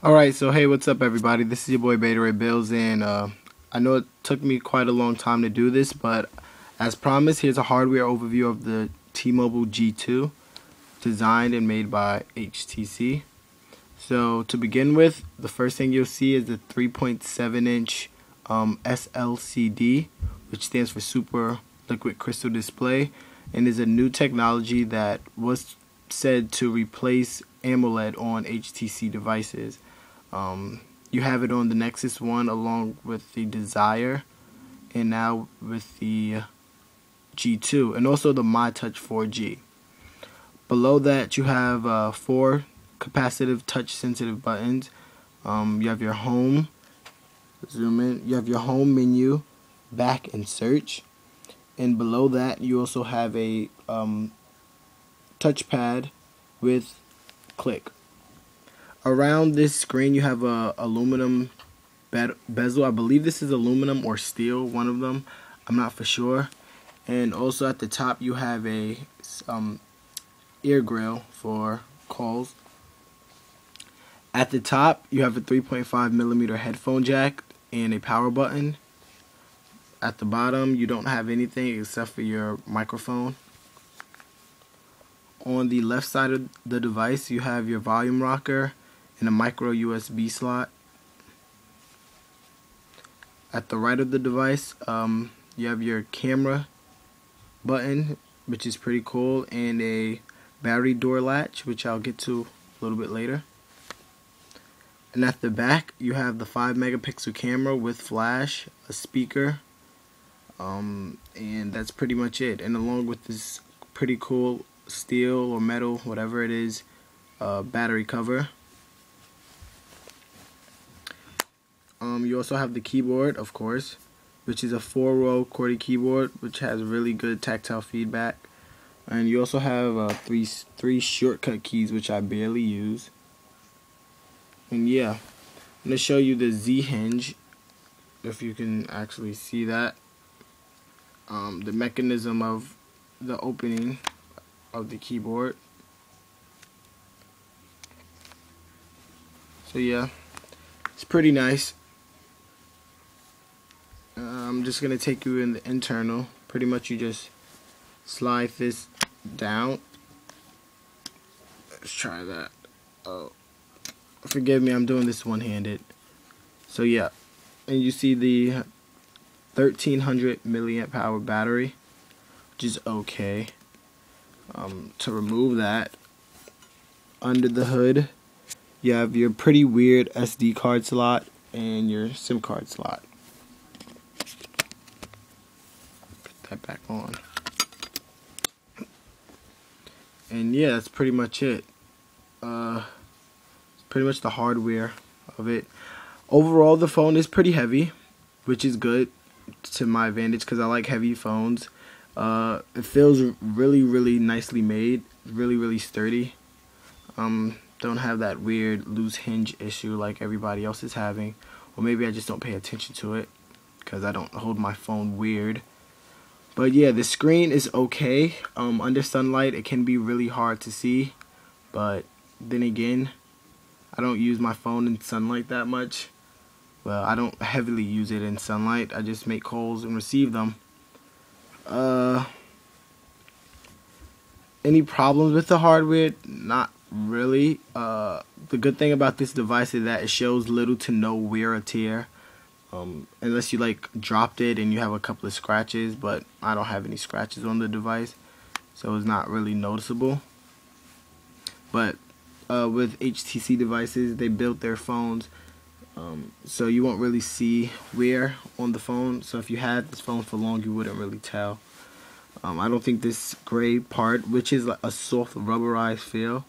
Alright, so hey, what's up everybody? This is your boy Beta Ray Bills, and I know it took me quite a long time to do this, but as promised, here's a hardware overview of the Tmobile G2, designed and made by HTC. So to begin with, the first thing you'll see is the 3.7-inch SLCD, which stands for Super Liquid Crystal Display, and is a new technology that was said to replace AMOLED on HTC devices. You have it on the Nexus 1 along with the Desire, and now with the G2, and also the MyTouch 4G. Below that you have 4 capacitive touch sensitive buttons. You have your home, zoom in, you have your home menu, back, and search. And below that you also have a touchpad with click. Around this screen you have a aluminum bezel. I believe this is aluminum or steel, one of them, I'm not for sure. And also at the top you have a ear grill for calls. At the top you have a 3.5mm headphone jack and a power button. At the bottom you don't have anything except for your microphone. On the left side of the device you have your volume rocker and a micro USB slot. At the right of the device you have your camera button, which is pretty cool, and a battery door latch, which I'll get to a little bit later. And at the back you have the 5-megapixel camera with flash, a speaker, and that's pretty much it. And along with this pretty cool steel or metal, whatever it is, battery cover. You also have the keyboard, of course, which is a 4-row QWERTY keyboard, which has really good tactile feedback. And you also have three shortcut keys, which I barely use. And yeah, I'm going to show you the Z hinge, if you can actually see that. The mechanism of the opening of the keyboard. So yeah, it's pretty nice. I'm just going to take you in the internal. Pretty much you just slide this down. Let's try that. Oh, forgive me, I'm doing this one-handed. So yeah, and you see the 1300 milliamp hour battery, which is okay. To remove that, under the hood you have your pretty weird SD card slot and your SIM card slot. Put that back on. And yeah, that's pretty much it. Pretty much the hardware of it. Overall, the phone is pretty heavy, which is good to my advantage because I like heavy phones. It feels really nicely made, really sturdy. Don't have that weird loose hinge issue like everybody else is having, or maybe I just don't pay attention to it because I don't hold my phone weird. But yeah, the screen is okay. Under sunlight it can be really hard to see, but then again, I don't use my phone in sunlight that much. Well, I don't heavily use it in sunlight. I just make calls and receive them. Any problems with the hardware? Not really. The good thing about this device is that it shows little to no wear or tear, unless you like dropped it and you have a couple of scratches, but I don't have any scratches on the device, so it's not really noticeable. But with HTC devices, they built their phones so you won't really see wear on the phone. So if you had this phone for long, you wouldn't really tell. I don't think this gray part, which is like a soft rubberized feel,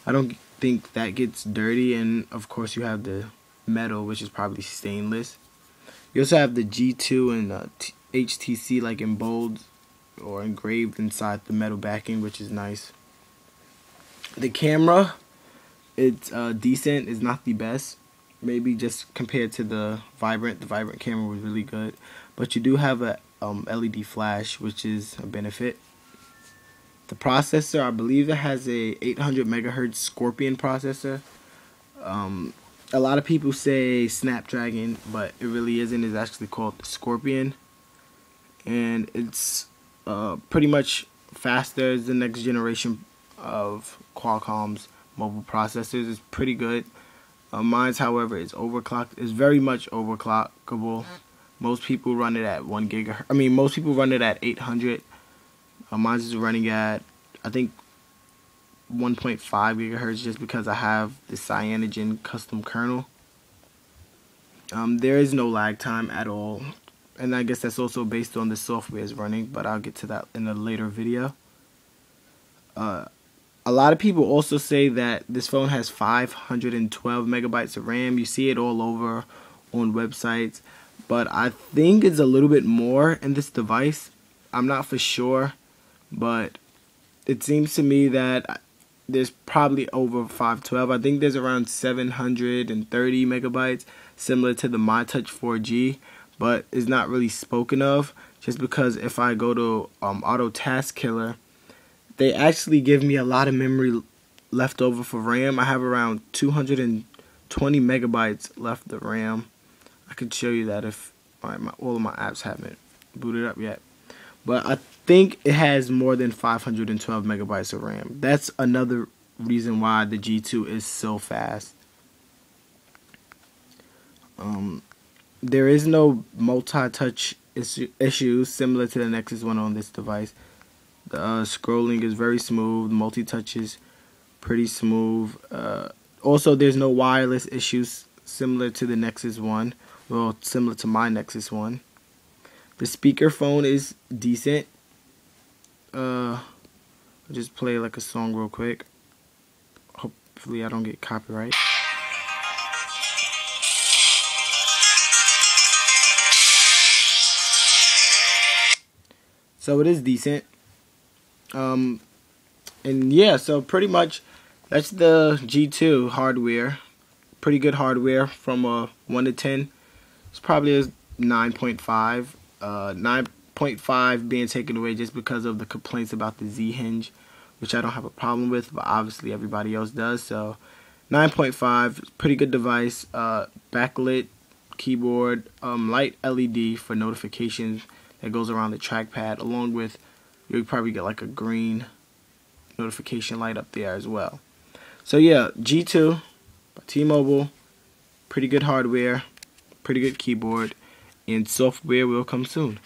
I don't think that gets dirty. And of course you have the metal, which is probably stainless. You also have the G2 and HTC like in bold or engraved inside the metal backing, which is nice. The camera, it's decent. It's not the best. Maybe just compared to the Vibrant. The Vibrant camera was really good. But you do have a LED flash, which is a benefit. The processor, I believe it has a 800 megahertz Scorpion processor. A lot of people say Snapdragon, but it really isn't. It's actually called the Scorpion, and it's pretty much faster as the next generation of Qualcomm's mobile processors. It's pretty good. Mine's, however, is overclocked. It's very much overclockable. Most people run it at 1 gigahertz. I mean, most people run it at 800. Mine's is running at, I think, 1.5 gigahertz, just because I have the Cyanogen custom kernel. There is no lag time at all, and I guess that's also based on the software is running, but I'll get to that in a later video. A lot of people also say that this phone has 512 megabytes of RAM. You see it all over on websites, but I think it's a little bit more in this device. I'm not for sure, but it seems to me that there's probably over 512. I think there's around 730 megabytes, similar to the MyTouch 4G, but it's not really spoken of, just because if I go to Auto Task Killer, they actually give me a lot of memory left over for RAM. I have around 220 megabytes left of RAM. I could show you that if all of my apps haven't booted up yet. But I think it has more than 512 megabytes of RAM. That's another reason why the G2 is so fast. There is no multi-touch issues similar to the Nexus 1 on this device. The scrolling is very smooth. Multi-touch is pretty smooth. Also, there's no wireless issues similar to the Nexus 1. Well, similar to my Nexus 1. The speakerphone is decent. I'll just play like a song real quick. Hopefully I don't get copyright. So it is decent. And yeah, so pretty much that's the G2 hardware. Pretty good hardware from a 1 to 10. It's probably a 9.5. 9.5 being taken away just because of the complaints about the Z hinge, which I don't have a problem with, but obviously everybody else does. So 9.5, pretty good device. Backlit keyboard, light LED for notifications that goes around the trackpad, along with, you'll probably get like a green notification light up there as well. So yeah, G2 by T-Mobile, pretty good hardware, pretty good keyboard, and software will come soon.